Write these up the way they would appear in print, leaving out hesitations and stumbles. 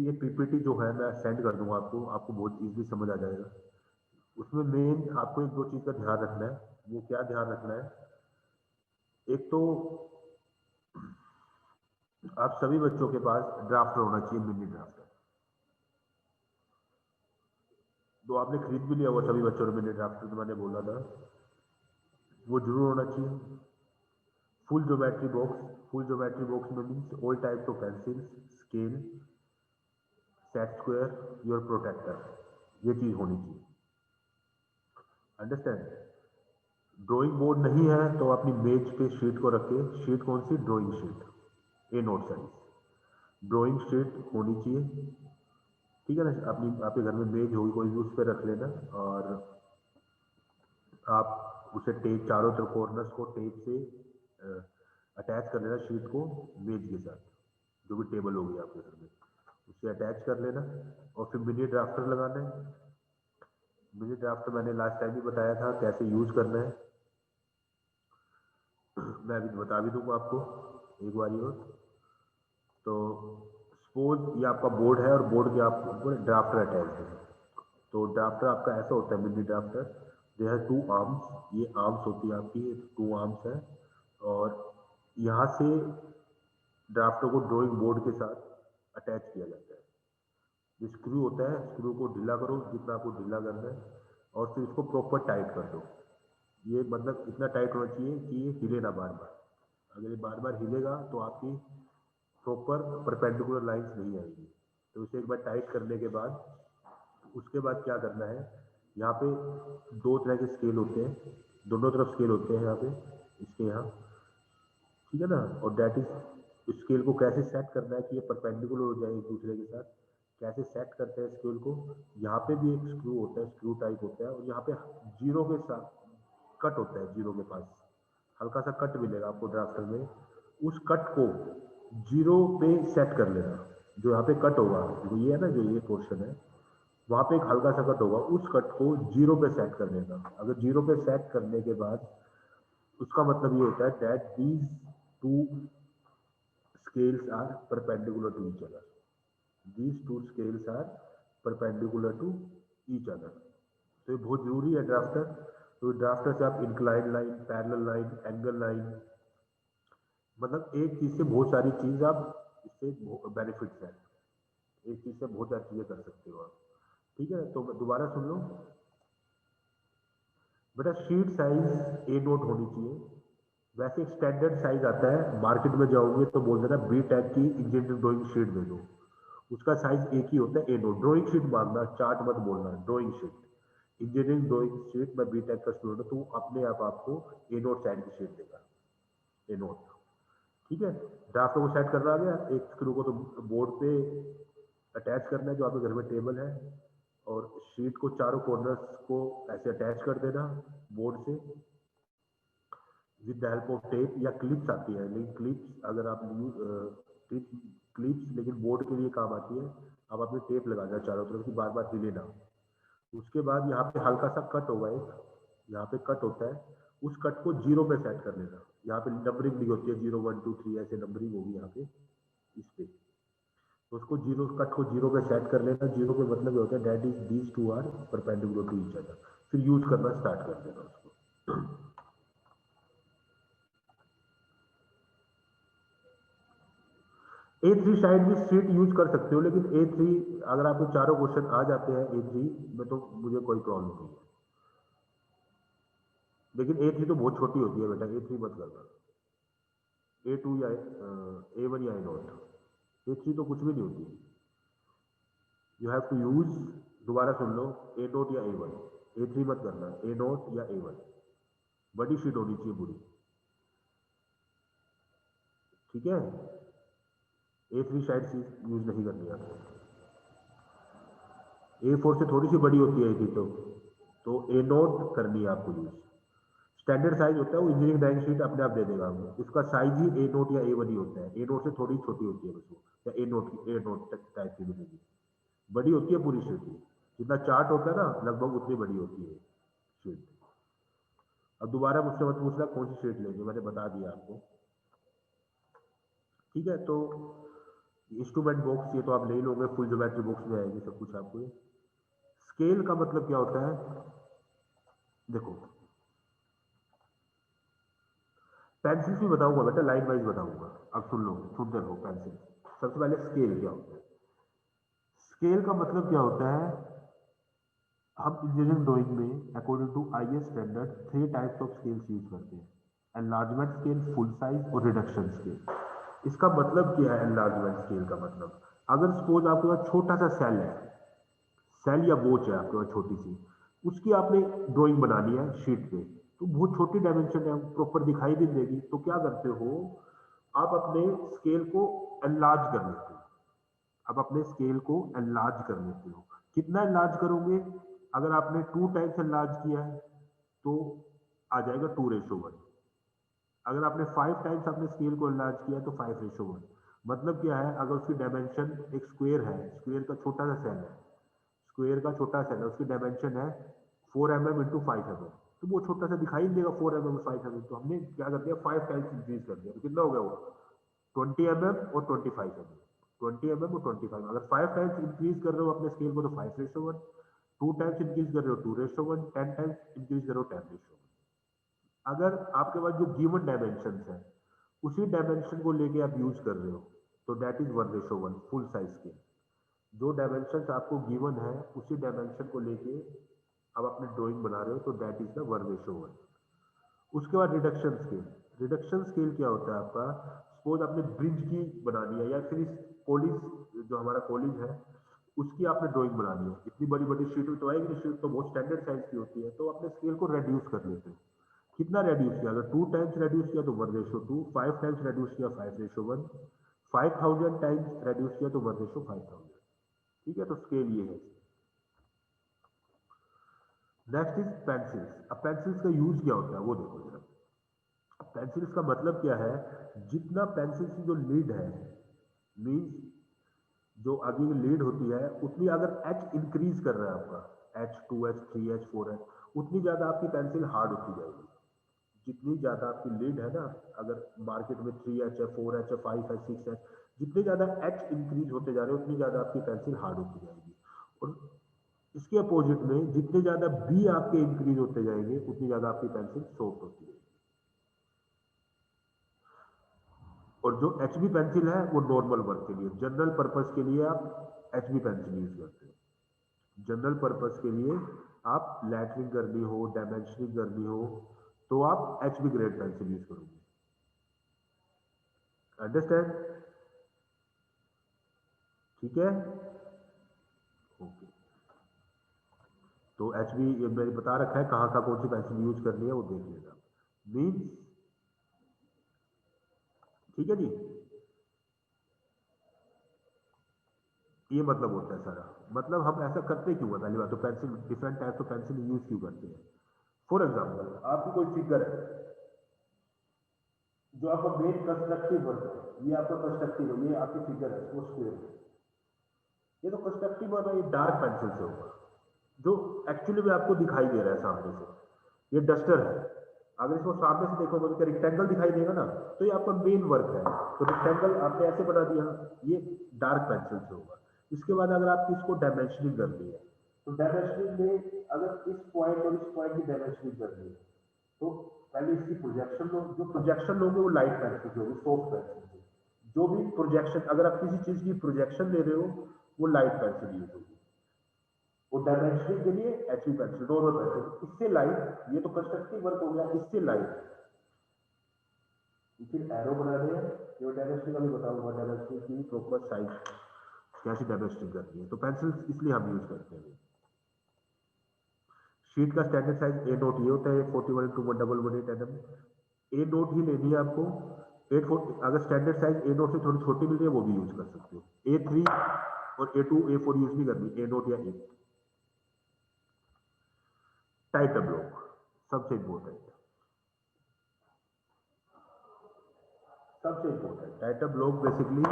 ये पीपीटी जो है मैं सेंड कर दूंगा आपको, आपको बहुत इजीली समझ आ जाएगा। उसमें मेन आपको एक दो चीज का ध्यान रखना है। वो क्या ध्यान रखना है? एक तो आप सभी बच्चों के पास ड्राफ्टर होना चाहिए, मिनी ड्राफ्टर। तो आपने खरीद भी लिया हुआ सभी बच्चों ने मिनी ड्राफ्टर, तो मैंने बोला था वो जरूर होना चाहिए। Full geometry box, full geometry box में means all types of pencils, scale, set square, your protractor, ये चीज होनी चाहिए। अंडरस्टैंड? ड्राइंग बोर्ड नहीं है तो अपनी मेज पे शीट को रखे। शीट कौन सी? ड्राइंग शीट, ए नोट साइज ड्राइंग शीट होनी चाहिए। ठीक है ना? अपनी आपके घर में मेज होगी कोई भी, उस पर रख लेना और आप उसे टेप, चारों तरफ कॉर्नर्स को टेप से अटैच कर लेना शीट को मेज के साथ, जो भी टेबल होगी आपके घर में, उससे अटैच कर लेना। और फिर मिनी ड्राफ्टर लगाना है। मिनी ड्राफ्टर मैंने लास्ट टाइम भी बताया था कैसे यूज करना है, मैं अभी बता भी दूंगा आपको एक बार और। तो सपोज ये आपका बोर्ड है और बोर्ड के आपको ड्राफ्टर अटैच है। तो ड्राफ्टर आपका ऐसा होता है mini drafter, they have two arms, ये आर्म्स होती है आपकी, टू आर्म्स है। और यहाँ से ड्राफ्टर को ड्राइंग बोर्ड के साथ अटैच किया जाता है। ये स्क्रू होता है, स्क्रू को ढीला करो जितना आपको ढीला करना है और फिर इसको प्रॉपर टाइट कर दो। ये मतलब इतना टाइट होना चाहिए कि ये हिले ना बार बार। अगर ये बार बार हिलेगा तो आपकी प्रॉपर परपेंडिकुलर लाइंस नहीं आएगी। तो इसे एक बार टाइट करने के बाद उसके बाद क्या करना है, यहाँ पे दो तरह के स्केल होते हैं, दोनों तरफ स्केल होते हैं यहाँ पे, इसके यहाँ, ठीक है ना? और डेट इज स्केल को कैसे सेट करना है कि ये परपेंडिकुलर हो जाए एक दूसरे के साथ, कैसे सेट करते हैं स्केल को। यहाँ पे भी एक स्क्रू होता है, स्क्रू टाइप होता है, और यहाँ पे जीरो के साथ कट होता है, जीरो के पास हल्का सा कट मिलेगा आपको ड्राफ्टर में। उस कट को जीरो पे सेट कर लेना। जो यहाँ पे कट होगा, जो ये है ना, जो ये पोर्शन है, वहाँ पे एक हल्का सा कट होगा, उस कट को जीरो पे सेट कर लेना। अगर जीरो पे सेट करने के बाद उसका मतलब ये होता है that these two scales are perpendicular to each other. These two scales are perpendicular to each other. तो ये बहुत जरूरी है ड्राफ्टर। तो ड्राफ्टर से आप incline line, parallel line, angle line, मतलब एक चीज से बहुत सारी चीज आप इससे बेनिफिट्स है, एक चीज से बहुत सारी चीजें कर सकते हो आप। ठीक है, तो दोबारा सुन लो बेटा। शीट साइज ए नोट होनी चाहिए। वैसे एक स्टैंडर्ड साइज आता है, मार्केट में जाओगे तो बोल देना बी टैग की इंजीनियरिंग ड्राइंग शीट दे दो, उसका साइज एक ही होता है, ए नोट। ड्राइंग शीट मांगना, चार्ट मत बोलना, drawing sheet. Engineering drawing sheet, मैं बी टैग का स्टूडेंट हूँ, तो अपने आप आपको ए नोट साइज की शीट देगा, ए नोट। ठीक है, ड्राफ्ट को सेट करना आ गया। एक स्क्रू को तो बोर्ड पे अटैच करना है जो आपके घर में टेबल है, और शीट को चारों कॉर्नर्स को ऐसे अटैच कर देना बोर्ड से with the help of tape, या क्लिप्स आती है, लेकिन क्लिप्स अगर आप क्लिप्स लेकिन बोर्ड के लिए काम आती है। आप अपनी टेप लगाना चारों तरफ की, बार बार हिले ना। उसके बाद यहाँ पे हल्का सा कट होगा, एक यहाँ पे कट होता है, उस कट को जीरो पे सेट कर लेना। यहाँ पे नंबरिंग ली होती है, 0 1 2 3 ऐसे नंबरिंग होगी यहाँ पे, इस पे। तो उसको जीरो, कट को जीरो पे सेट कर लेना। जीरो पे मतलब ये होता है that is these two are perpendicular to each other. फिर यूज करना स्टार्ट कर देना उसको। A3 साइड भी शीट यूज कर सकते हो, लेकिन A3 अगर आपको चारों क्वेश्चन आ जाते हैं A3 में तो मुझे कोई प्रॉब्लम नहीं है, लेकिन A3 तो बहुत छोटी होती है बेटा, A3 मत करना। A2 या A1 या A0, A3 तो कुछ भी नहीं होती। यू हैव टू यूज, दोबारा सुन लो, A0 या A1, A3 मत करना, A0 या A1। बड़ी शीट होनी चाहिए पूरी, ठीक है? A3 साइड यूज नहीं करनी आपको। A4 से थोड़ी सी बड़ी होती है A3 तो A0 करनी है आपको यूज। स्टैंडर्ड साइज होता है वो, इंजीनियरिंग ड्राइंग शीट अपने आप दे देगा आपको, उसका साइज ही A0 या A1 ही होता है। A0 से थोड़ी छोटी होती है बस वो, या A0 टाइप की मिलेगी। बड़ी होती है पूरी शीट, जितना चार्ट होता है ना लगभग उतनी बड़ी होती है शीट। अब दोबारा मुझसे मत पूछना कौन सी शीट लेनी, मैंने बता दिया आपको। ठीक है, तो इंस्ट्रूमेंट बॉक्स ये तो आप ले ही लोगे, फुल ज्योमेट्री बॉक्स में आएगी सब कुछ आपको। स्केल का मतलब क्या होता है, देखो पेंसिल भी बताऊंगा बेटा, लाइन वाइज बताऊंगा, अब सुन लो, सुनते रहो। पेंसिल, सबसे पहले स्केल क्या होता है। स्केल का मतलब क्या होता है, हम इंजीनियरिंग ड्राइंग में according to IS standard 3 types of scales use करते हैं, एनलार्जमेंट स्केल, फुल साइज और रिडक्शन स्केल। इसका मतलब क्या है एनलार्जमेंट स्केल का मतलब, अगर सपोज आपके पास छोटा सा सेल है, सेल या वोच है आपके पास छोटी सी, उसकी आपने ड्राइंग बनानी है शीट पे, तो बहुत छोटी डायमेंशन है, प्रॉपर दिखाई भी देगी, तो क्या करते हो आप अपने स्केल को एनलार्ज कर लेते हो। आप अपने स्केल को एनलार्ज कर लेते हो। कितना एनलार्ज करोगे, अगर आपने 2 टाइम्स एनलार्ज किया है तो आ जाएगा 2:1। अगर आपने 5 टाइम्स अपने स्केल को एनलार्ज किया है तो 5:1। मतलब क्या है, अगर उसकी डायमेंशन एक स्क्वायर है, स्क्वायर का छोटा सा सेल है, स्क्वायर का छोटा सेल है, उसकी डायमेंशन है 4 mm इंटू 5 mm, तो वो छोटा सा दिखाई नहीं देगा 4 mm 5 mm, तो हमने क्या कर दिया 5 टाइम्स इंक्रीज कर दिया, तो कितना हो गया वो 20 mm और 25 mm, 20 mm और 25। अगर 5 टाइम्स इंक्रीज कर रहे हो अपने स्केल को तो 5:1, 2 टाइम्स इंक्रीज कर रहे हो 2:1, 10 टाइम्स इंक्रीज कर रहे हो 10:1। अगर आपके पास जो गिवन डायमेंशन है उसी डायमेंशन को लेके आप यूज कर रहे हो तो that is 1:1 full size scale. जो डायमेंशन आपको गिवन है उसी डायमेंशन को लेके आप अपने ड्राइंग बना रहे हो तो दैट इज द 1:1। उसके बाद रिडक्शन स्केल। रिडक्शन स्केल क्या होता है आपका, सपोज आपने ब्रिज की बनानी है या फिर इस कॉलेज, जो हमारा कॉलेज है उसकी आपने ड्राइंग बनानी है, इतनी बड़ी बड़ी शीट तो आएगी, शीट तो बहुत स्टैंडर्ड साइज की होती है, तो अपने स्केल को रेड्यूस कर लेते हैं। कितना रेड्यूस किया, अगर 2 टाइम्स रेड्यूस किया तो 1:2, 5 टाइम्स रेड्यूस किया 5:1, 5000 टाइम्स रेड्यूस किया तो 1:5000। ठीक है, तो स्केल ये है। Next is pencils. अब पेंसिल्स का यूज क्या होता है वो देखो जरा। पेंसिल्स का मतलब क्या है, जितना पेंसिल की जो लीड है, मीन्स जो आगे की लीड होती है, उतनी अगर एच इंक्रीज कर रहा है आपका, एच 2H 3H 4H, उतनी ज्यादा आपकी पेंसिल हार्ड होती जाएगी। जितनी ज्यादा आपकी लीड है ना, अगर मार्केट में 3H है 4H है 5 है 6 है, जितने ज्यादा एच इंक्रीज होते जा रहे हैं उतनी ज्यादा आपकी पेंसिल हार्ड होती जाएगी। और इसके अपोजिट में जितने ज्यादा बी आपके इंक्रीज होते जाएंगे उतनी ज्यादा आपकी पेंसिल सॉफ्ट होती है। और जो एच बी पेंसिल है वो नॉर्मल वर्क के लिए, जनरल पर्पस के लिए आप एच बी पेंसिल यूज करते हो। जनरल पर्पस के लिए आप लैटरिंग करनी हो, डायमेंशनिंग करनी हो तो आप H B grade pencil use करोगे। अंडरस्टैंड? ठीक है, ओके। तो एच बी मैंने बता रखा है कहाँ कहाँ कौन सी पेंसिल यूज करनी है, वो देख लेना। मीन्स, ठीक है जी, ये मतलब होता है सारा। मतलब हम ऐसा करते क्यों है, पहली बात तो pencil, different types of pencil use क्यों करते हैं। फॉर एग्जाम्पल आपकी कोई फिगर है, जो आपका मेन कंस्ट्रक्टिव वर्क है, ये आपका कंस्ट्रक्टिव है, ये आपकी फिगर है वो स्क्वायर है, ये तो कंस्ट्रक्टिव वर्क है, ये डार्क पेंसिल से होगा, जो एक्चुअली में आपको दिखाई दे रहा है सामने से। ये डस्टर है, अगर इसको सामने से देखोगे तो रेक्टेंगल दिखाई देगा ना, तो ये आपका मेन वर्क है, तो रेक्टेंगल आपने ऐसे बना दिया, ये डार्क पेंसिल से होगा। इसके बाद अगर आपकी इसको डायमेंशनिंग करनी है, तो डायमेंशनिंग में अगर इस पॉइंट और इस पॉइंट की डायमेंशनिंग करनी है तो पहले इसकी प्रोजेक्शन लो, जो प्रोजेक्शन लोगे वो लाइट पेंसिल से होगी, सॉफ्ट पेंसिल से। जो भी प्रोजेक्शन, अगर आप किसी चीज की प्रोजेक्शन ले रहे हो वो लाइट पेंसिल यूज होगी। वो डायमेंशनिंग के लिए एचबी पेंसिल, नॉर्मल पेंसिल, इससे लाइट, ये तो कंस्ट्रक्टिव वर्क हो गया, इससे लाइट फिर एरो बना रहे हैं। जो डायमेंशनिंग अभी बताऊंगा, डायमेंशनिंग की प्रॉपर साइज कैसी डायमेंशनिंग करनी है, तो पेंसिल इसलिए हम यूज करते हैं। शीट का स्टैंडर्ड साइज ए नोट ये होता है 41x118 mm। ए नोट ही लेनी है आपको। 840, अगर स्टैंडर्ड साइज ए नोट से थोड़ी छोटी मिल रही है वो भी यूज कर सकते हो। A3 और A2 A4 यूज नहीं करनी, ए नोट या ए। टाइटल ब्लॉक सबसे इंपॉर्टेंट, सबसे इंपॉर्टेंट टाइटल ब्लॉक बेसिकली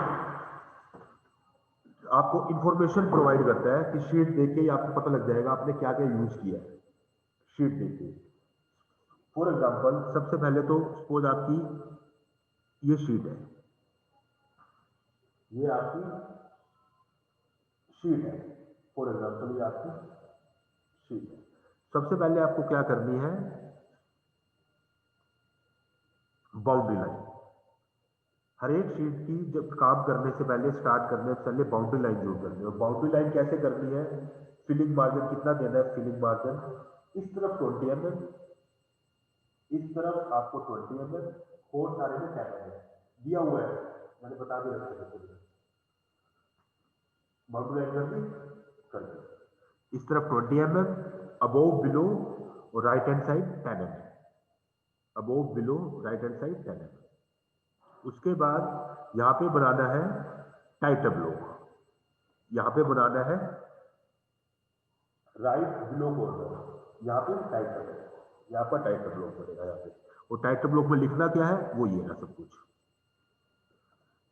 आपको इंफॉर्मेशन प्रोवाइड करता है कि शीट देख के ही आपको पता लग जाएगा आपने क्या क्या यूज किया है शीट देख के। फॉर एग्जाम्पल सबसे पहले तो सपोज आपकी ये शीट है, ये आपकी शीट है, फॉर एग्जाम्पल ये आपकी शीट है। सबसे पहले आपको क्या करनी है, बाउंड्री लाइन। हर एक शीट की जब काम करने से पहले, स्टार्ट करने से पहले बाउंड्री लाइन जरूर करनी है। बाउंड्री लाइन कैसे करनी है, फिलिंग मार्जिन कितना देना है, फिलिंग मार्जिन इस तरफ 20 mm, इस तरफ आपको 20 mm, फोर सारे में 10 mm दिया हुआ है, मैंने बता दिया रखा है। बाउंड्री लाइन कर दी, इस तरफ 20 mm, अबोव बिलो और right hand side 10 mm, above below right hand side 10 mm। उसके बाद यहां पे बनाना है टाइटर ब्लॉक, यहां पे बनाना है राइट बिलो कॉर्नर, यहाँ पे टाइटर ब्लॉक, यहाँ पर टाइटर ब्लॉक बनेगा यहाँ पे। और टाइटर ब्लॉक में लिखना क्या है, वो ये है सब कुछ,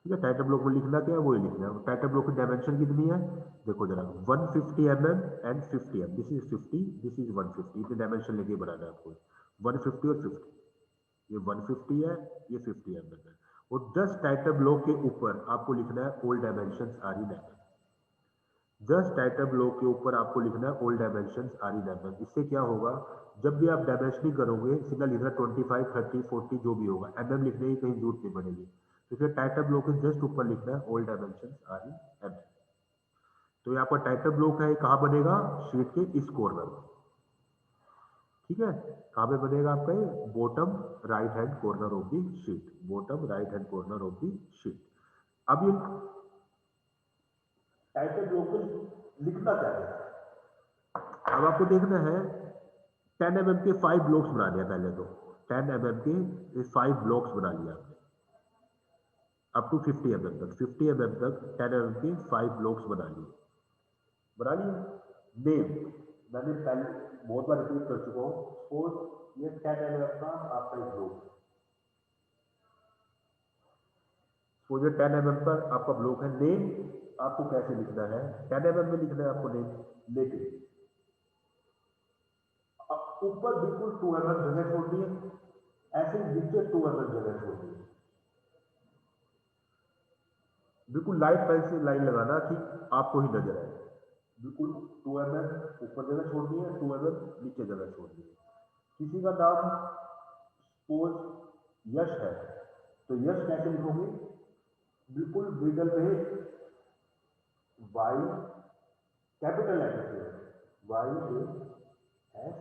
ठीक है। टाइटर ब्लॉक में लिखना क्या है, वो ही लिखना है। टाइटर ब्लॉक की डायमेंशन कितनी है, देखो जरा, 150 mm and 50 mm, this is 50, this is 150, इतनी डायमेंशन लेके बनाना है आपको, 150 और 50, ये 150 है, ये 50 mm है। और जस्ट टाइटर ब्लॉक के ऊपर आपको लिखना है all dimensions are in mm, just title block के ऊपर आपको लिखना है all dimensions are in mm। इससे क्या होगा, जब भी आप डायमेंशनिंग करोगे सीधा लिखना 25, 30, 40 जो भी होगा, mm लिखने की कहीं जरूरत नहीं पड़ेगी। तो फिर टाइटर ब्लॉक के जस्ट ऊपर लिखना है all dimensions are in mm। तो यहाँ पर टाइटर ब्लॉक है, कहाँ बनेगा, शीट के इस कॉर्नर में, ठीक है। कहाँ पे बनेगा आपका, ये bottom right hand corner of the sheet, bottom right hand corner of the sheet. अब ये टाइटर ब्लॉक को लिखना क्या है, अब आपको देखना है 10 mm के 5 ब्लॉक्स बना लिया पहले तो, 10 mm के 5 ब्लॉक्स बना लिया आपने, अप टू 50 mm तक, 50 mm तक 10 mm के 5 ब्लॉक्स बना लिए, बना लिए। नेम मैंने पहले बहुत बार रिपीट कर चुका हूँ, सपोज ये 10 mm का आपका एक ब्लॉक है, सपोज ये 10 mm पर आपका ब्लॉक है। नेम आपको कैसे लिखना है, 10 mm में लिखना है आपको नेम, लेकिन ऊपर बिल्कुल 2 mm जगह छोड़नी है, ऐसे नीचे 2 mm जगह छोड़नी है, बिल्कुल लाइट पेंसिल लाइन लगाना कि आपको ही नजर आए, बिल्कुल 2 mm ऊपर जगह छोड़नी है, 2 mm नीचे जगह छोड़नी है। किसी का नाम सपोज यश है, तो यश कैसे लिखोगे, बिल्कुल मिडल पे वाई कैपिटल लेटर से, YASH,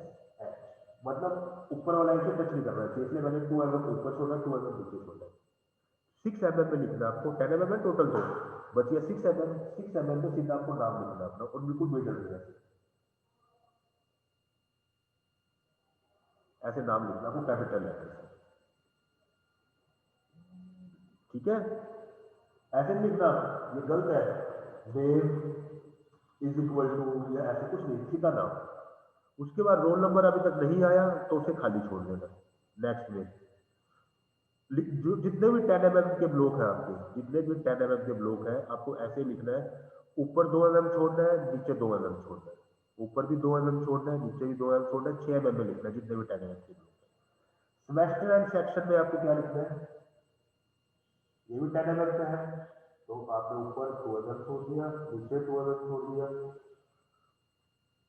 मतलब ऊपर वाला इसे टच नहीं करना चाहिए, इसलिए मैंने 2 mm ऊपर छोड़ा, 2 mm नीचे छोड़ा। 6 mm में लिखना आपको, 10 mm टोटल तो बच गया 6 mm, 6 mm में सीधा आपको नाम लिखना अपना, और बिल्कुल मिडल में ऐसे नाम लिखना आपको कैपिटल लेटर से, ठीक है। ऐसे नहीं लिखना, ये गलत है, नेम इज इक्वल टू या ऐसे कुछ नहीं, सीधा नाम। उसके बाद रोल नंबर अभी तक नहीं आया तो उसे खाली छोड़ देना। नेक्स्ट में जो जितने भी 10 mm के ब्लॉक है आपके, जितने भी 10 mm के ब्लॉक है, आपको ऐसे ही लिखना है, ऊपर 2 mm छोड़ना है, नीचे 2 mm छोड़ना है, ऊपर भी 2 mm छोड़ना है, नीचे भी 2 mm छोड़ना है, 6 mm में लिखना है जितने भी 10 mm के ब्लॉक है। सेमेस्टर एंड सेक्शन में आपको क्या लिखना है, ये भी 10 mm का है, तो आपने ऊपर 2 mm छोड़ दिया, नीचे 2 mm छोड़ दिया,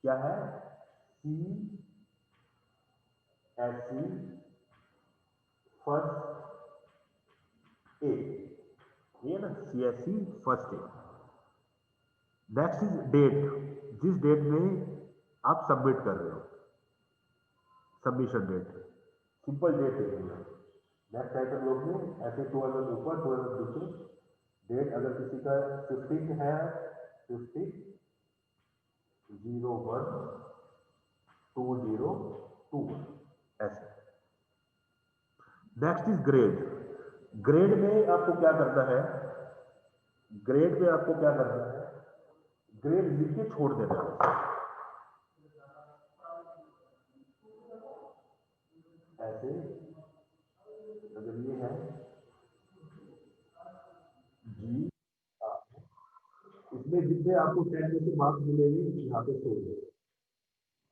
क्या है, CSE फर्स्ट ए, ये ना CSE first A. Next is date, जिस डेट में आप सबमिट कर रहे हो, सबमिशन डेट, सिंपल डेट लिखनी है। नेक्स्ट टाइटल लोग में ऐसे 2 mm ऊपर 2 mm नीचे, डेट अगर किसी का 15 है, 15/01/2021 ऐसे। नेक्स्ट इज ग्रेड, ग्रेड में आपको क्या करना है, ग्रेड में आपको क्या करना है, ग्रेड लिख के छोड़ देना है, ऐसे अगर ये है जी, इसमें जितने आपको 10 में से मार्क्स मिलेंगे यहाँ पे छोड़ देंगे,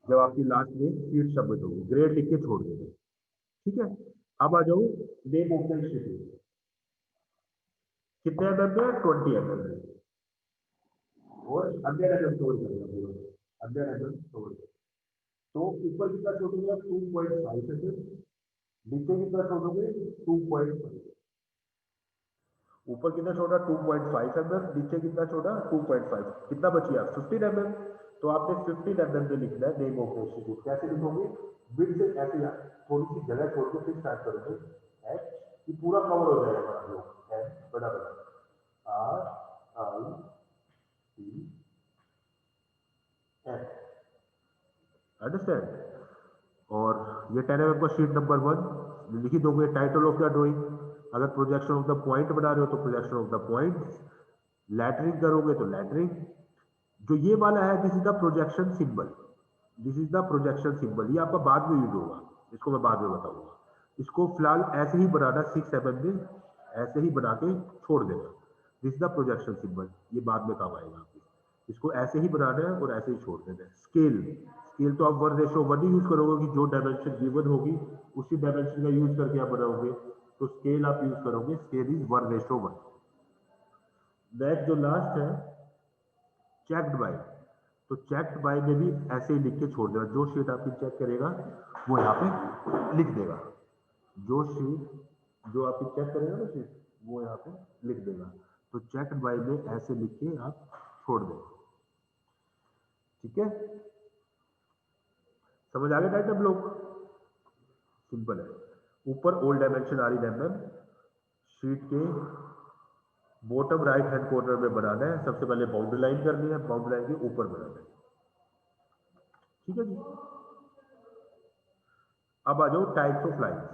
जब आपकी लास्ट में सीट सबमिट होगी ग्रेड लिख के छोड़ देंगे, ठीक है। अब आ जाओ नेम ऑफ द इंस्टीट्यूट, कितने एमएम में? 20 mm में। और 100 mm छोड़ करेगा, 100 mm छोड़। तो ऊपर कितना छोड़ोगे? 2.5 mm। नीचे कितना छोड़ोगे? 2.5। ऊपर कितना छोड़ा? 2.5 mm। नीचे कितना छोड़ा? 2.5। कितना बची? आप 15 mm। तो आपने 15 mm में लिखना है नेम ऑफ इंस्टीट्यूट। कैसे लिखोगे? बिट से ऐसे थोड़ी सी जगह छोड़ के फिर स्टार्ट करोगे। एच, ये पूरा कवर हो जाएगा आप लोग। एच बड़ा बड़ा, R I C H, understand. और ये 10 mm का शीट नंबर 1 लिख ही दोगे। टाइटल ऑफ द ड्राइंग, अगर प्रोजेक्शन ऑफ द पॉइंट बना रहे हो तो projection of the point. Lettering करोगे तो लैटरिंग। जो ये वाला है, this is the projection symbol. This is the projection symbol. ये आपका बाद में यूज होगा, इसको मैं बाद में बताऊंगा। इसको फिलहाल ऐसे ही बनाना 6 mm में, ऐसे ही बना के छोड़ देना। This is the projection symbol, ये बाद में काम आएगा आपके। इसको ऐसे ही बनाना है और ऐसे ही छोड़ देना है। स्केल, स्केल तो आप 1:1 ही यूज करोगे कि जो डायमेंशन गिवन होगी उसी डायमेंशन का यूज करके आप बनाओगे। तो स्केल आप यूज करोगे, स्केल इज 1:1। नेक्स्ट जो लास्ट है, चेक्ड बाय। तो चेक्ड बाय में भी ऐसे ही लिख के छोड़ देना। जो शीट आपकी चेक करेगा वो यहाँ पे लिख देगा। जो शीट जो आपकी चेक करेगा ना शीट, वो यहाँ पे लिख देगा। तो चेक्ड बाय में ऐसे लिख के आप छोड़ दें। ठीक है, समझ आ गया डायरेक्ट हम लोग? सिंपल है। ऊपर ओल्ड डायमेंशन आ रही है, शीट के बॉटम राइट हैंड कॉर्नर में बनाना है। सबसे पहले बाउंड्री लाइन करनी है, बाउंड्री लाइन के ऊपर बनाना है। ठीक है जी। अब आ जाओ types of lines.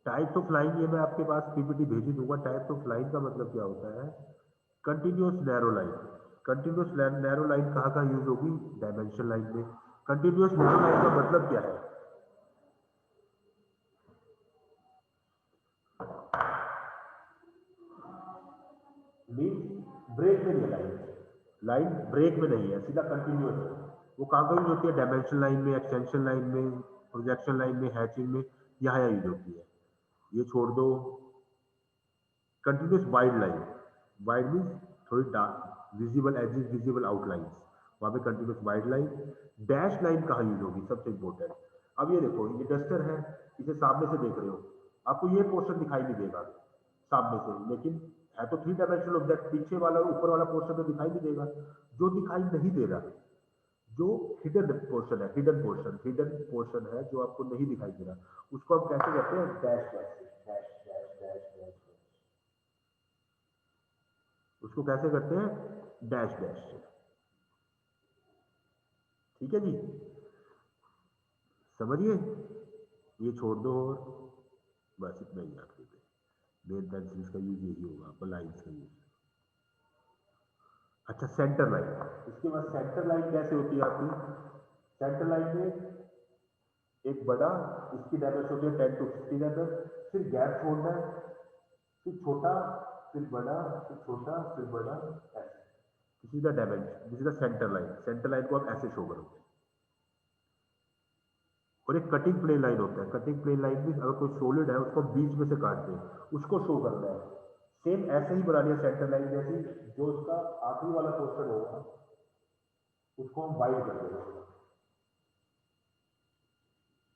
Types of line, ये मैं आपके पास पीपीटी भेज दूंगा। टाइप्स ऑफ लाइन का मतलब क्या होता है? Continuous narrow line. Continuous narrow line कहाँ कहाँ यूज होगी? डायमेंशन लाइन में। कंटिन्यूअस नैरो लाइन का मतलब क्या है? मीन ब्रेक में नहीं है लाइन, लाइन ब्रेक में नहीं है, सीधा कंटिन्यूअस है। वो कहाँ कहाँ यूज होती है? डायमेंशन लाइन में, एक्सटेंशन लाइन में, प्रोजेक्शन लाइन में, हैचिंग में, यहाँ यूज होती है। ये छोड़ दो। Continuous wide line, wide mean थोड़ी dark, visible edges, visible outlines, वहां पे continuous wide line. Dash line कहाँ यूज होगी? सबसे इंपॉर्टेंट। अब ये देखो, ये डस्टर है, इसे सामने से देख रहे हो, आपको ये पोर्शन दिखाई नहीं देगा सामने से, लेकिन है तो 3 डायमेंशनल ऑब्जेक्ट, पीछे वाला ऊपर वाला पोर्शन तो दिखाई नहीं देगा। जो दिखाई नहीं दे रहा, जो हिडन पोर्शन है, हिडन पोर्शन, हिडन पोर्शन है जो आपको नहीं दिखाई दे रहा, उसको हम कैसे कहते हैं? Dash dash dash dash dash dash. उसको कैसे करते हैं? Dash dash. ठीक है जी, समझिए। ये छोड़ दो और बस इतना ही याद कीजिए। मेन पेंसिल्स का यूज यही होगा आपका, लाइन्स का यूज। अच्छा, सेंटर लाइन। इसके बाद सेंटर लाइन कैसे होती है आपकी? सेंटर लाइन में एक बड़ा, इसकी डायमेंशन होती है 10 to 15 mm। फिर गैप छोड़ना है, फिर छोटा, फिर बड़ा, फिर छोटा, फिर बड़ा, ऐसे। This is the dimension, this is the centre line. Centre line को आप ऐसे शो करोगे। और एक कटिंग प्लेन लाइन होता है। कटिंग प्लेन लाइन भी अगर कोई सॉलिड है उसको बीच में से काटते हैं, उसको शो करना है। सेम ऐसे ही बनानी है सेंटर लाइन जैसी। जो उसका आखिरी वाला पोर्शन होगा उसको हम वाइड कर देंगे।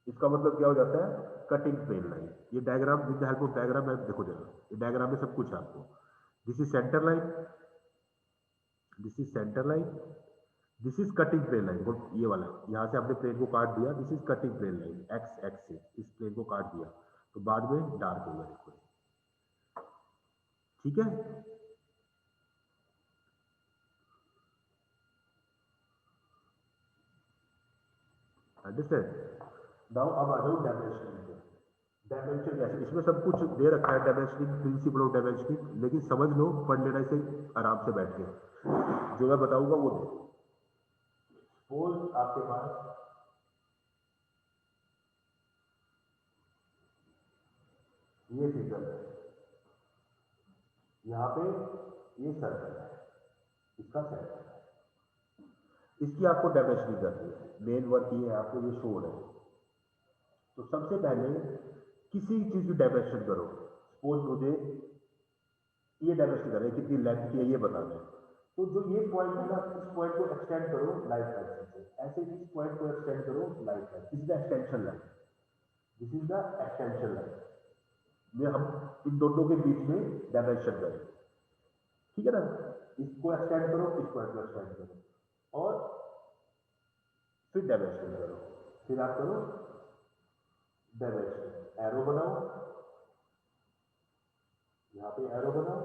इसका मतलब क्या हो जाता है? Cutting plane line. ये diagram, with the help of diagram है, देखो जरा, ये डायग्राम में सब कुछ है आपको। This is centre line, this is centre line, this is cutting plane line. ये वाला यहाँ से आपने प्लेन को काट दिया, this is cutting plane line. X X से इस प्लेन को काट दिया तो बाद में डार्क होगा, देखो। ठीक है, अंडरस्टैंड। नाउ अब आ जाओ डायमेंशनिंग पे। डायमेंशन कैसे? इसमें सब कुछ दे रखा है, डायमेंशनिंग, प्रिंसिपल ऑफ डायमेंशनिंग, लेकिन समझ लो, पढ़ लेना इसे आराम से बैठ के। जो मैं बताऊंगा वो देखो। सपोज आपके पास ये फिगर है, यहाँ पे ये सर्कल है, इसका सेंटर है, इसकी आपको डायमेंशनिंग करनी है। मेन वर्क ये है, आपको ये शो है। तो सबसे पहले किसी चीज की डायमेंशन करो। सपोज मुझे ये डायमेंशन कर रहे हैं कितनी लेंथ की है ये बताना है। तो जो ये पॉइंट है ना, इस पॉइंट को एक्सटेंड करो लाइट लाइन से, ऐसे इस पॉइंट को एक्सटेंड करो light line, this is the extension line, this is the extension line. ये हम इन दोनों के बीच में डायमेंशन करें, ठीक है ना। इसको एक्सटेंड करो, इस पॉइंट को एक्सटेंड करो और फिर डायमेंशन करो, फिर आप करो डायमेंशन, एरो बनाओ, यहाँ पे एरो बनाओ।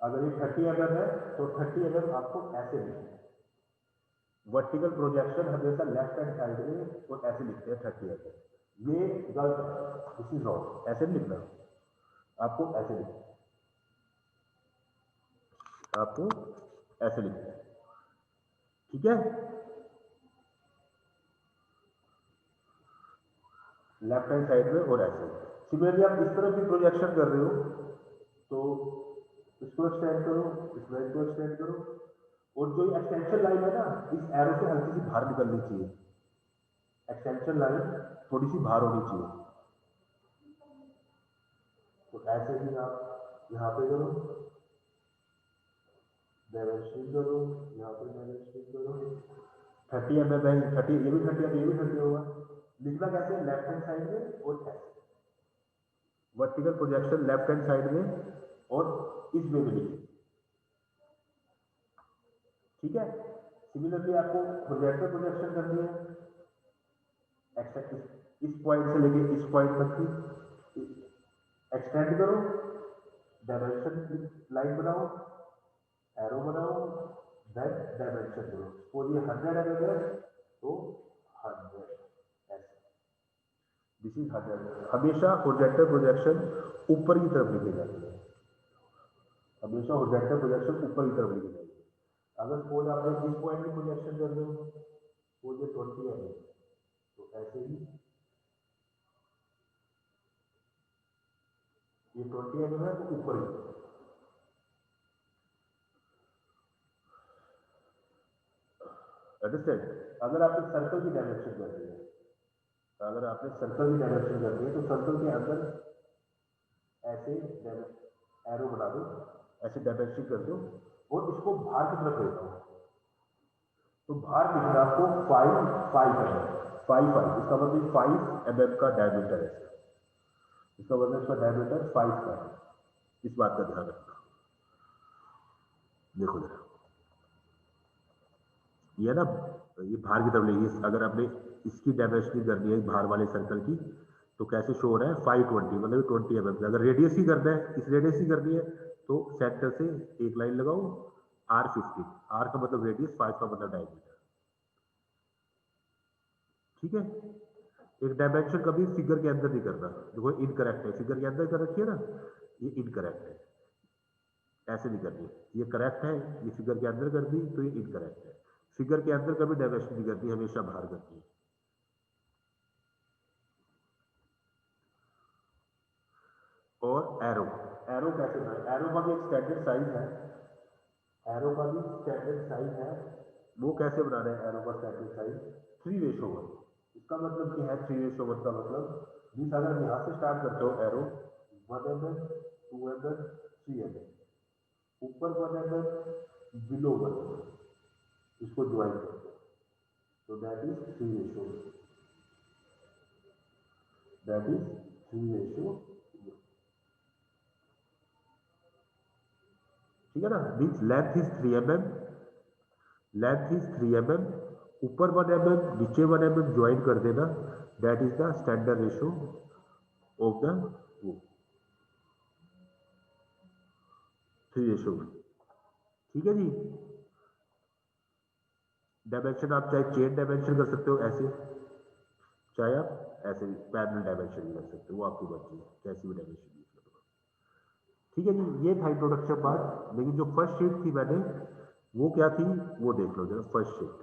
अगर ये 30 mm है तो 30 mm आपको ऐसे लिखना है, वर्टिकल प्रोजेक्शन हमेशा लेफ्ट हैंड साइड में और ऐसे लिखते हैं 30 mm, ये गलत है, दिस इज रॉन्ग, ऐसे नहीं लिखना, आपको ऐसे लिखना है, आपको ऐसे लिखना है, ठीक है। लेफ्ट हैंड साइड में और ऐसे। सिमिलरली आप इस तरफ भी प्रोजेक्शन कर रहे हो तो इसको एक्सटेंड करो, इस लाइन को एक्सटेंड करो, और जो एक्सटेंशन लाइन है ना, इस एरो से हल्की सी बाहर निकलनी चाहिए, एक्सटेंशन लाइन थोड़ी सी बाहर होनी चाहिए। तो ऐसे ही आप यहाँ पे करो, डायमेंशन करो, यहाँ पे डायमेंशन करो, 30 mm है, 30, ये भी 30 है, ये भी 30 होगा। लिखना कैसे, लेफ्ट हैंड साइड में और ऐसे, vertical projection left hand side में और इस वे में लिखिए, ठीक है। सिमिलरली आपको प्रोजेक्टर प्रोजेक्शन करनी है, इस पॉइंट से लेके इस पॉइंट तक की एक्सटेंड करो, डायमेंशन लाइन बनाओ, एरो बनाओ, देन डायमेंशन करो। सपोज ये 100 mm है तो 100 ऐसे, दिस इज 100। हमेशा प्रोजेक्टर प्रोजेक्शन ऊपर की तरफ लिखे जाते हैं, हमेशा प्रोजेक्टर प्रोजेक्शन ऊपर की तरफ लिखे जाते हैं। अगर सपोज आपने इस पॉइंट की प्रोजेक्शन कर रहे हो, सपोज ये 20 है तो ऐसे ही ये 20 mm है तो ऊपर ही। अंडरस्टैंड। अगर आपने सर्कल की डायमेंशन कर दी है, अगर आपने सर्कल की डायमेंशन कर दी है तो सर्कल के अंदर ऐसे एरो बना दो, ऐसे डायमेंशन कर दो और इसको बाहर की तरफ ले जाओ, तो बाहर दिख रहा आपको 5 है, 5 इसका मतलब 5 mm का डायमीटर है, इसका मतलब इसका डायमीटर 5 का है, इस बात का ध्यान रखना। देखो जरा, ये ना, ये बाहर की तरफ लेगी, अगर आपने इसकी डायमेंशनिंग करनी है बाहर वाले सर्कल की तो कैसे शो हो रहा है, 520 मतलब 20 mm। अगर रेडियस ही करना है, इस रेडियस ही करनी है तो सेंटर से एक लाइन लगाओ, R50, R का मतलब रेडियस, 5 का मतलब डायमीटर, ठीक है। एक डायमेंशन कभी फिगर के अंदर नहीं करना, देखो इनकरेक्ट है, फिगर के अंदर कर रखी है ना, ये इनकरेक्ट है, ऐसे नहीं करनी, ये करेक्ट है, ये फिगर के अंदर कर दी तो ये इनकरेक्ट है। फिगर के अंदर कभी डायमेंशन नहीं करती, हमेशा बाहर करती है। और एरो, एरो कैसे बनाए, एरो का भी एक स्टैंडर्ड साइज है, एरो का भी स्टैंडर्ड साइज है। वो कैसे बना रहे हैं एरो का स्टैंडर्ड साइज, 3:1। इसका मतलब क्या है 3:1 का मतलब, जिस अगर यहाँ से स्टार्ट करते हो एरो 1 mm, 2 mm, 3 mm, ऊपर 1 mm, बिलो 1 mm, इसको ज्वाइन करते हो तो दैट इज 3:1, दैट इज 3:1, ठीक है ना। Means length is 3 mm, length is 3 mm, ऊपर 1 mm नीचे 1 mm ज्वाइन कर देना, that is the standard ratio of the वो 3:1, ठीक है जी। डायमेंशन आप चाहे चेन डायमेंशन कर सकते हो ऐसे, चाहे आप ऐसे पैरेलल डायमेंशन भी कर सकते हो, वो आपकी मर्जी है, कैसी भी डायमेंशन यूज करो, ठीक है जी। ये था इंट्रोडक्शन पार्ट, लेकिन जो फर्स्ट शीट थी मैंने, वो क्या थी वो देख लो जरा, फर्स्ट शीट।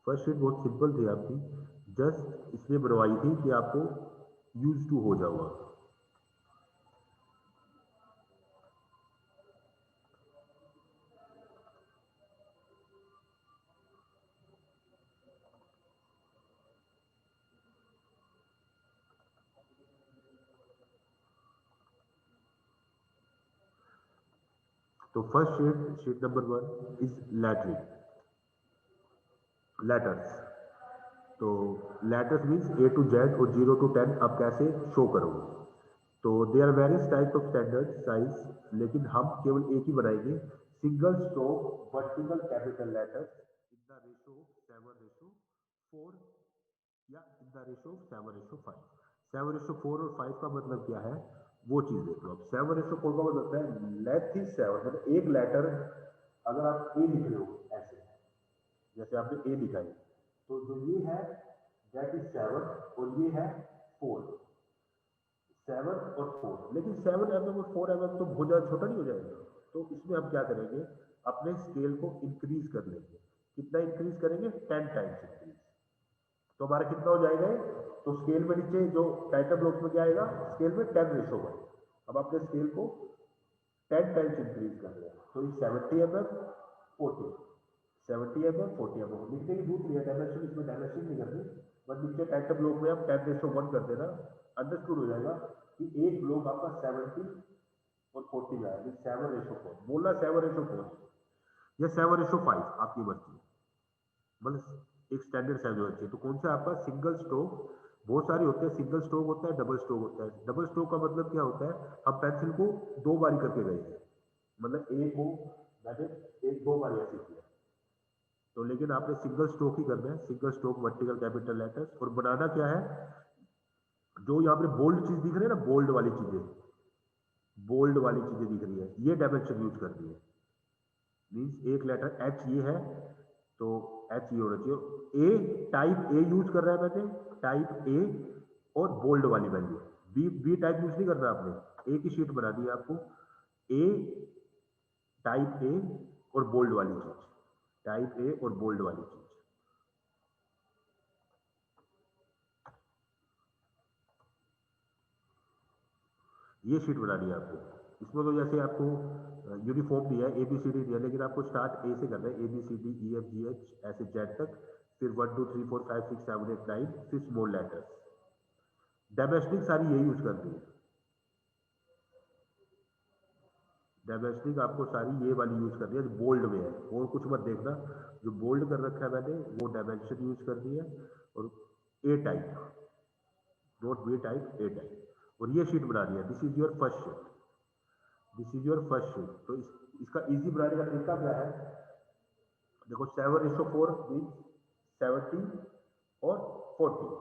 फर्स्ट शीट बहुत सिंपल थी आपकी, जस्ट इसलिए बनवाई थी कि आपको यूज टू हो जाओगा। तो first sheet number 1 is letters. तो letters means A to Z और 0 to 10 आप कैसे शो करोगे। तो they are various type of standard size, लेकिन हम केवल एक ही बनाएंगे, single stroke vertical capital letters in the ratio 7:4 या इन द रेशो 7:5। 7:4 और 5 का मतलब क्या है वो चीज देख लो। अब 7:4 का मतलब है लेंथ इज 7, मतलब एक लेटर अगर आप ए लिख रहे हो ऐसे, जैसे आपने ए लिखा है, तो जो ये है दैट इज 7 और ये है 4, 7 और 4। लेकिन 7 mm और 4 mm तो बहुत ज़्यादा छोटा नहीं हो जाएगा। तो इसमें हम क्या करेंगे, अपने स्केल को इंक्रीज कर लेंगे। कितना इंक्रीज करेंगे, 10 टाइम्स इंक्रीज। तो हमारा कितना हो जाएगा, तो स्केल में नीचे जो टाइटल ब्लॉक में क्या आएगा, स्केल में 10:1। अब अपने स्केल को 10 टाइम्स इंक्रीज कर रहे हैं, तो ये 70 mm 40, 70 mm 40 mm नीचे की दूर लिया डायमेंशन, इसमें डायमेंशन नहीं करनी, बट नीचे टाइटल ब्लॉक में आप 10:1 कर देना, अंडरस्टूड हो जाएगा कि एक ब्लॉक आपका 70 और 40 में आएगा। 7:4 बोलना, 7:4 या 7:5 आपकी मर्जी, मतलब एक स्टैंडर्ड साइज होना चाहिए। तो कौन सा आपका सिंगल स्ट्रोक, बहुत सारे होते हैं, सिंगल स्ट्रोक होता है, डबल स्ट्रोक होता है। डबल स्ट्रोक का मतलब क्या होता है, हम पेंसिल को 2 बारी करके गए हैं, मतलब ए को मैंने 1-2 बार ऐसे किया। तो लेकिन आपने सिंगल स्ट्रोक ही करना है, single stroke vertical capital letters. और बनाना क्या है, जो यहाँ पे बोल्ड चीज दिख रही है ना, बोल्ड वाली चीजें दिख रही है, ये डायमेंशन यूज करनी है। मीन्स एक लेटर एच ये है, तो एच ये होना चाहिए। ए टाइप ए यूज कर रहा है मैंने, टाइप ए और बोल्ड वाली वैल्यू। बी टाइप यूज नहीं करना आपने, एक ही शीट बना दी है आपको, ए टाइप ए और बोल्ड वाली चीज, टाइप ए और बोल्ड वाली चीज। ये शीट बनानी है आपको। इसमें तो जैसे आपको यूनिफॉर्म दिया है, ABCD दिया है, लेकिन आपको स्टार्ट ए से करना है, ABCDEFGH ऐसे जेड तक, फिर 1 2 3 4 5 6 7 8 9, फिर स्मॉल लेटर्स। डायमेंशनिंग सारी यही यूज करनी है, डायमेंशनिंग आपको सारी ये वाली यूज करनी है जो बोल्ड में है, और कुछ मत देखना। जो बोल्ड कर रखा है मैंने वो डायमेंशन यूज करनी है, और ए टाइप, नोट बी टाइप, ए टाइप। और ये शीट बनानी है, this is your first sheet, this is your first sheet. तो इसका इजी बनाने का तरीका क्या है, देखो 7:4 मीन्स 70 और 40।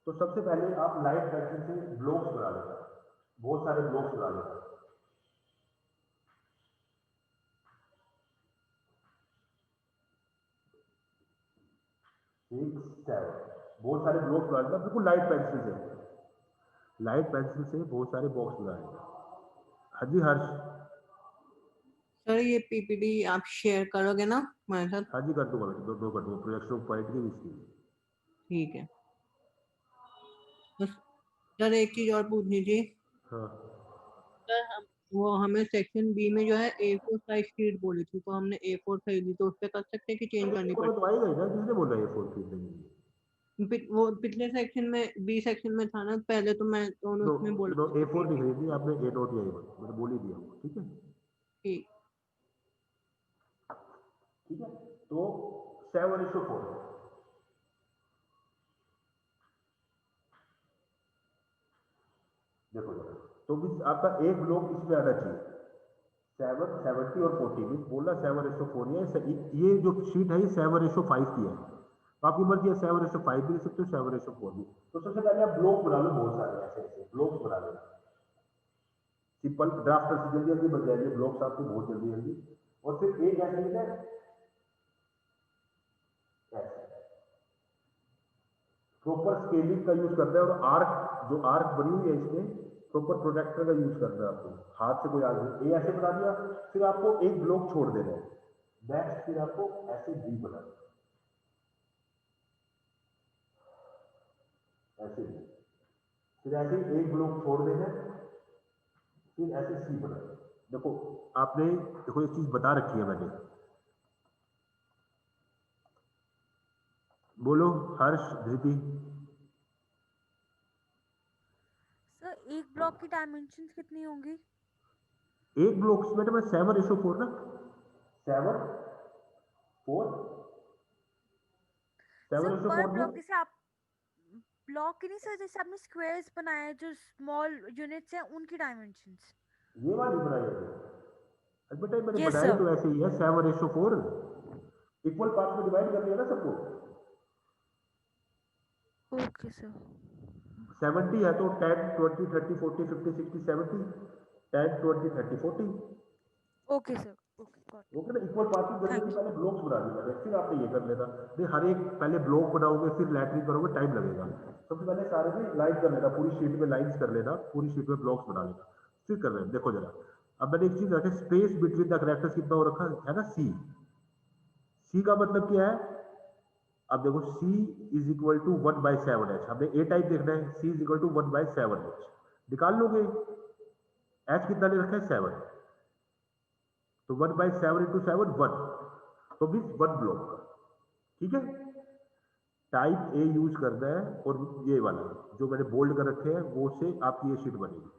तो सबसे पहले आप लाइट पेंसिल से ब्लॉक्स बना लेना, बहुत सारे ब्लॉक्स बना लेना। 6 7 बहुत सारे ब्लॉक्स बना लेना, बिल्कुल लाइट पेंसिल से, लाइट पेंसिल से बहुत सारे बॉक्स बना लेना। हाँ जी हर्ष। सर ये पीपीटी आप शेयर करोगे ना हमारे साथ? हाँ जी कर दूंगा, दो कर दूंगा, प्रोजेक्शन पॉइंट की इसकी। ठीक है। बस सर एक चीज और पूछनी थी हाँ सर, हम वो हमें सेक्शन बी में जो है A4 साइज शीट बोली थी, तो हमने A4 खरीदी, तो उस पर कर सकते हैं कि चेंज करनी तो पड़ती आएगा ही ना, किसने बोला ये 4 फीट नहीं। है? वो पिछले सेक्शन में बी सेक्शन में था ना पहले, तो मैं तो नो उसमें बोला नो, था कि A4 नहीं खरीदी आपने, A नोट या A1 मैंने बोल ही दिया, ठीक है। ठीक। ठीक है, तो 7:4 देखो जरा, तो मीन्स आपका एक ब्लॉक इसमें आना चाहिए। 7 70 और 40 मीन्स बोला 7:4, ये जो शीट है ये 7:5 की है। तो आपकी मर्जी है, 7:5 भी ले सकते हो, 7:4 भी। तो सबसे पहले आप ब्लॉक बना लो, बहुत सारे ऐसे ऐसे ब्लॉक्स बना लेना। सिंपल ड्राफ्टर से जल्दी जल्दी बन जाएंगे ब्लॉक्स आपको, बहुत जल्दी जल्दी। और फिर एक ऐसे ही है ऐसे, प्रॉपर स्केलिंग का यूज करना है, और आर्क जो आर्क बनी हुई है इसमें प्रॉपर प्रोटेक्टर का यूज करना है आपको, हाथ से कोई आगे ए ऐसे बना दिया, फिर आपको एक ब्लॉक छोड़ देना है नेक्स्ट, फिर आपको ऐसे बी बनाना ऐसे भी, फिर ऐसे एक ब्लॉक छोड़ देना, फिर ऐसे सी बनाना। देखो आपने, देखो एक चीज बता रखी है मैंने, बोलो हर्ष धृति। सर एक ब्लॉक की डायमेंशंस कितनी होंगी? एक ब्लॉक में मैं 7:4 ना, 7:4 सर पर 7:4 में ब्लॉक जैसे आप ब्लॉक ही नहीं सर, जैसे आपने स्क्वायर्स बनाए जो स्मॉल यूनिट्स हैं उनकी डायमेंशंस। ये वाली बनाई है बेटा, मैंने यस बनाई सर। तो ऐसे ही है 7:4 इक्वल पार्ट में डिवाइड कर दिया ना सबको। Okay sir. 70 है तो 10 20 30 40 50 60 70 10 20 30 40 okay sir. Okay got. Okay ना। इक्वल पार्ट में करने से थैंक यू। पहले ब्लॉक्स बना दिए मैंने, फिर आपने ये कर लेना। नहीं हर एक पहले ब्लॉक बनाओगे फिर लैटरिंग करोगे, टाइम लगेगा। सबसे पहले सारे में लाइन कर लेना, पूरी शीट में लाइंस कर लेना, पूरी शीट में ब्लॉक्स बना लेना, फिर कर लेना। देखो जरा, अब मैंने एक चीज रखी, स्पेस बिटवीन द कैरेक्टर्स कितना हो रखा है ना, सी। सी का मतलब क्या है, अब देखो C is equal to 1/7H, हमें ए टाइप देखना है, C is equal to 1/7H निकाल लोगे। H कितना ले रखा है 7, तो 1/7 इंटू 7 1, तो मीन्स 1 ब्लॉक का। ठीक है, टाइप ए यूज करना है, और ये वाला जो मैंने बोल्ड कर रखे हैं वो से आपकी ये शीट बनेगी।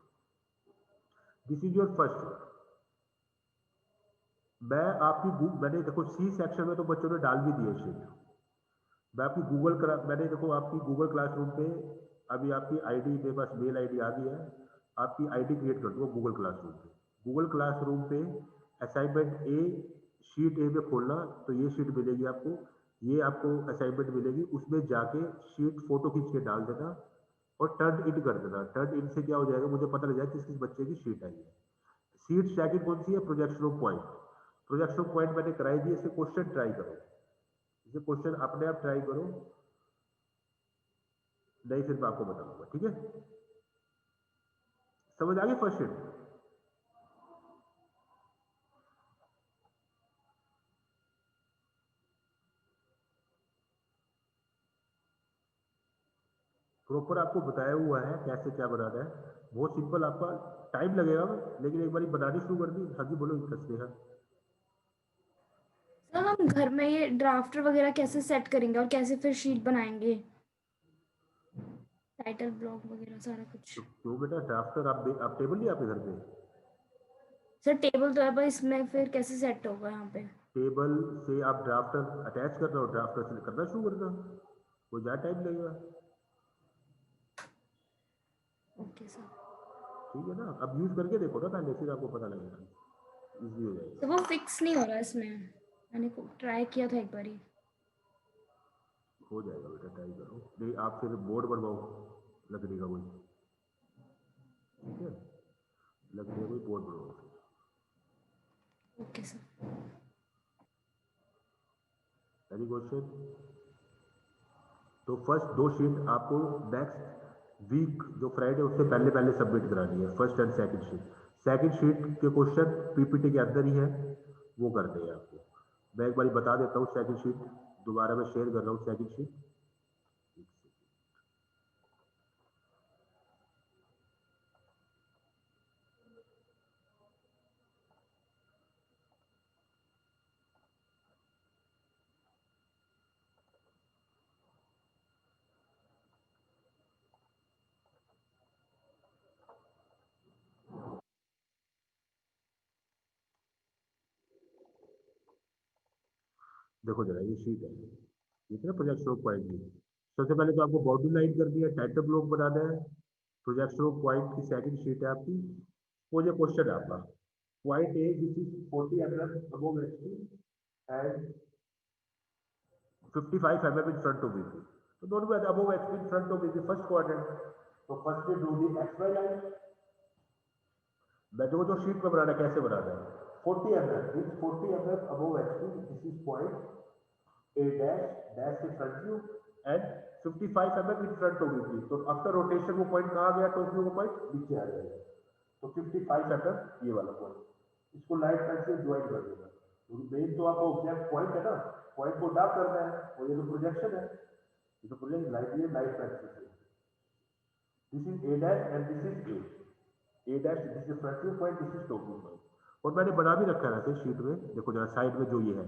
This is your first sheet. मैंने देखो सी सेक्शन में तो बच्चों ने डाल भी दिया शीट। मैं आपकी मैंने देखो आपकी गूगल क्लासरूम पे अभी आपकी आईडी मेरे पास मेल आईडी आ गई है, आपकी आईडी क्रिएट कर दूंगा गूगल क्लासरूम पे। गूगल क्लासरूम पे असाइनमेंट ए शीट ए में खोलना, तो ये शीट मिलेगी आपको, ये आपको असाइनमेंट मिलेगी, उसमें जाके शीट फोटो खींच के डाल देना और टर्न इन कर देना। टर्न इन से क्या हो जाएगा, मुझे पता लग जाएगा किस किस बच्चे की शीट आई है। शीट सेकंड कौन सी है, projection of point. Projection of point मैंने कराई दी, इसे क्वेश्चन ट्राई करो, इसे क्वेश्चन अपने आप ट्राई करो, नहीं फिर मैं आपको बताऊंगा। ठीक है, समझ आ गई फर्स्ट शीट। प्रॉपर आपको बताया हुआ है कैसे क्या बनाना है, बहुत सिंपल, आपका टाइम लगेगा लेकिन एक बार बनानी शुरू कर दी। हाँ जी बोलो कसने का। सर हम घर में ये ड्राफ्टर वगैरह कैसे सेट करेंगे और कैसे फिर शीट बनाएंगे, टाइटल ब्लॉक वगैरह सारा कुछ। तो क्यों बेटा, ड्राफ्टर आप टेबल नहीं आपके घर पे? सर टेबल तो है पर इसमें फिर कैसे सेट होगा यहाँ पे। टेबल से आप ड्राफ्टर अटैच कर रहे हो, ड्राफ्टर से करना शुरू करना, वो ज़्यादा टाइम लगेगा। Okay sir. ठीक है ना, अब यूज करके देखो ना पहले, फिर आपको पता लगेगा, इजी हो जाएगा। तो वो फिक्स नहीं हो रहा इसमें, मैंने ट्राई किया था एक बारी। हो जाएगा बेटा, ट्राई करो। नहीं आप फिर बोर्ड बनवाओ लकड़ी का कोई, ठीक है, लकड़ी का कोई बोर्ड बनवाओ। Okay sir. Any question? तो फर्स्ट 2 शीट आपको नेक्स्ट वीक जो फ्राइडे उससे पहले पहले सबमिट करानी है, first and second sheet. Second sheet के क्वेश्चन पीपीटी के अंदर ही है, वो करने हैं आपको। मैं एक बार बता देता हूँ सेकंड शीट, दोबारा मैं शेयर कर रहा हूँ सेकंड शीट। देखो जरा ये शीट है, ये ना प्रोजेक्शन ऑफ पॉइंट की। सबसे पहले तो आपको बाउंड्री लाइन करनी है, टाइटल ब्लॉक बनाना है। प्रोजेक्शन ऑफ पॉइंट की सेकंड शीट है आपकी, वो जो क्वेश्चन है आपका, point A which is 40 mm above HP and 55 mm in front of VP। तो दोनों में above HP in front of VP first quadrant. तो फर्स्ट ड्रू दी XY लाइन। मैं जो शीट में बनाना है कैसे बनाना है, 40 mm means 40 mm above HP, this is point A dash dash in front view and 55 mm in front of VP। तो after rotation वो point कहाँ गया, टॉप व्यू वो पॉइंट नीचे आ जाएगा। तो 55 mm ये वाला पॉइंट, इसको लाइट पेन से ज्वाइन कर देना। मेन तो आपको ऑब्जेक्ट पॉइंट है ना, पॉइंट को डार्क करना है, और ये तो प्रोजेक्शन है, ये तो प्रोजेक्ट लाइट, ये लाइट पेन से। This is a dash and this is a dash, this is front view point, this is top view point. और मैंने बना भी रखा है ऐसे शीट में, देखो जरा साइड में जो ये है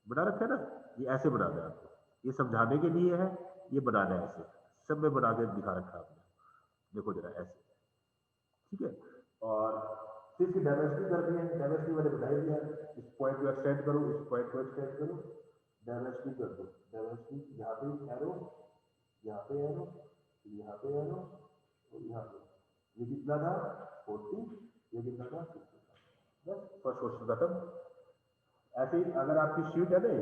बना रखा है ना, ये ऐसे बनाना है आपको, ये समझाने के लिए है, ये बनाना है ऐसे, सब में बना के दिखा रखा है आपने, देखो जरा ऐसे। ठीक है, और सिर्फ डायमेंशनिंग कर दी है, डायमेंशनिंग मैंने बता दिया, इस पॉइंट को एक्सटेंड करो, इस पॉइंट को एक्सटेंड करो, डायमेंशनिंग कर दो, डायमेंशनिंग यहाँ पे एरो, यहाँ पे एरो, यहाँ पे एरो और यहाँ पे, ये कितना था 40, ये कितना था 50, बस फर्स्ट क्वेश्चन खत्म। ऐसे ही अगर आपकी शीट है ना,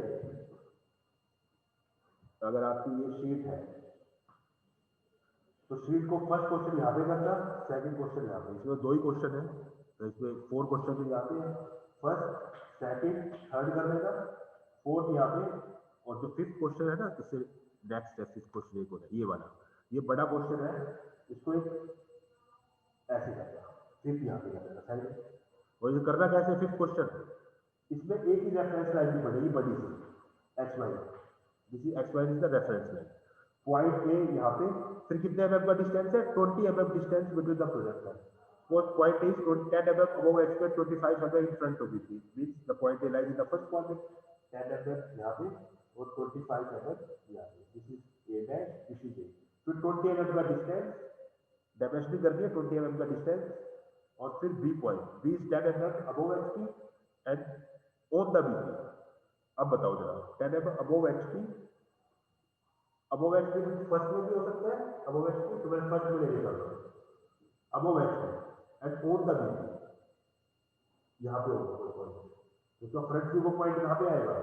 अगर आपकी ये शीट है तो शीट को फर्स्ट क्वेश्चन यहाँ पे करना, सेकंड क्वेश्चन यहाँ पे, इसमें 2 ही क्वेश्चन है तो इसमें 4 क्वेश्चन तो यहाँ पे है, फर्स्ट सेकंड थर्ड कर देगा, फोर्थ यहाँ पे, और जो 5th क्वेश्चन है ना, इससे नेक्स्ट है 5th क्वेश्चन एक होता है, ये वाला, ये बड़ा क्वेश्चन है, इसको एक ऐसे करना, 5th यहाँ पे कर देगा साइड में। और ये करना कैसे 5th क्वेश्चन, इसमें एक ही रेफरेंस लाइन की पड़ेगी बड़ी सी, X Y, this is X Y is the reference line, point A यहाँ पे, फिर कितने mm का डिस्टेंस है, 20 mm distance between the projector, point is 10 mm above x square, 25 mm in front of it, means the point A lies in the first quadrant, 10 mm यहाँ पे और 25 mm यहाँ पे, this is A dash, this is A, फिर 20 mm का distance dimensioning कर दिया, 20 mm का डिस्टेंस, और फिर B point, B is 10 mm above HP and on the BP, अब बताओ जरा 10 mm above HP, above HP first में भी हो सकता है, अबोव एचपी तो मैं फर्स्ट में लेके चलता हूँ, above HP and on the beam, यहाँ पे होगा कोई पॉइंट, तो फ्रंट व्यू को पॉइंट कहाँ पे आएगा,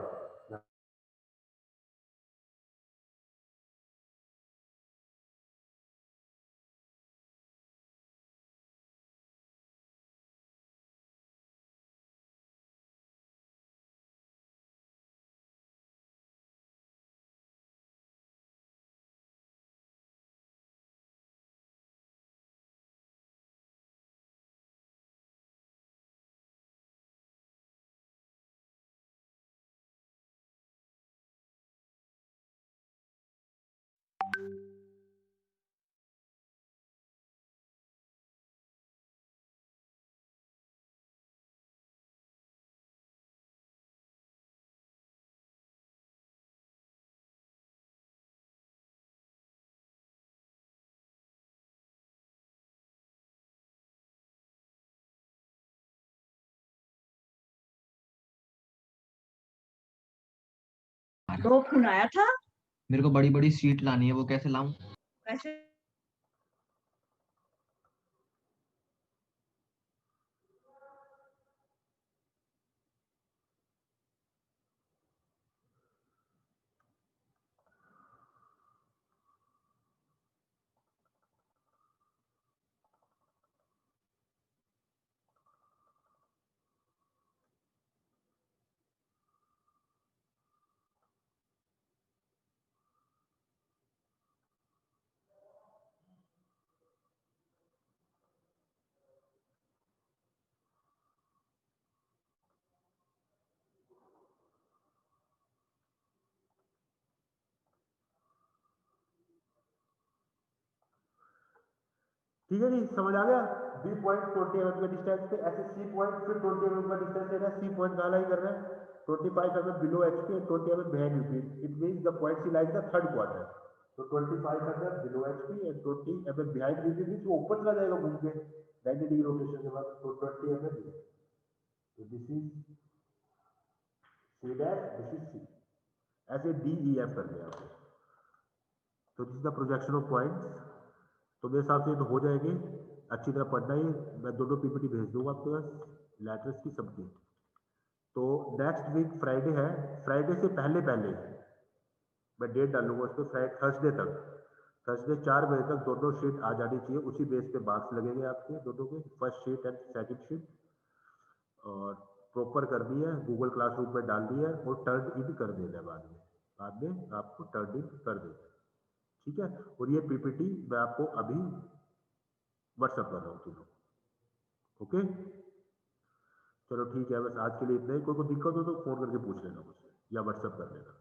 वो खून आया था मेरे को बड़ी बड़ी सीट लानी है, वो कैसे लाऊं? वैसे। ठीक है जी, समझ आ गया, बी पॉइंट 20 mm के डिस्टेंस पे, ऐसे सी पॉइंट फिर 20 mm का डिस्टेंस लेना, सी पॉइंट कहाँ लाई कर रहा है 25 mm below HP, 20 mm behind VP, it means the point C lies the third quadrant, तो 25 mm below HP and 20 mm behind VP, means वो ऊपर चला जाएगा घूम के 90 डिग्री रोटेशन के बाद, तो 20 mm, तो this is C dash, this is C, ऐसे डी ई एफ कर दिया आपने, तो this is the projection of points, तो मेरे हिसाब से तो हो जाएगी, अच्छी तरह पढ़ना ही, मैं दोनों पीपीटी भेज दूंगा आपके पास लेटर्स की सबकी। तो नेक्स्ट वीक फ्राइडे है, फ्राइडे से पहले पहले मैं डेट डालूंगा उस पर, फ्राइडे थर्सडे तक, थर्सडे 4 बजे तक दोनों शीट आ जानी चाहिए, उसी बेस पे मार्क्स लगेंगे आपके दोनों के, first sheet and second sheet, और प्रॉपर कर दी है, गूगल क्लासरूम में डाल दी है, और टर्न इन कर देना है बाद में आपको टर्न इन कर देना है, ठीक है। और ये पीपीटी मैं आपको अभी व्हाट्सएप कर रहा हूँ तीनों, ओके चलो ठीक है, बस आज के लिए इतना ही, कोई दिक्कत हो तो फोन करके पूछ लेना मुझसे या व्हाट्सएप कर लेना।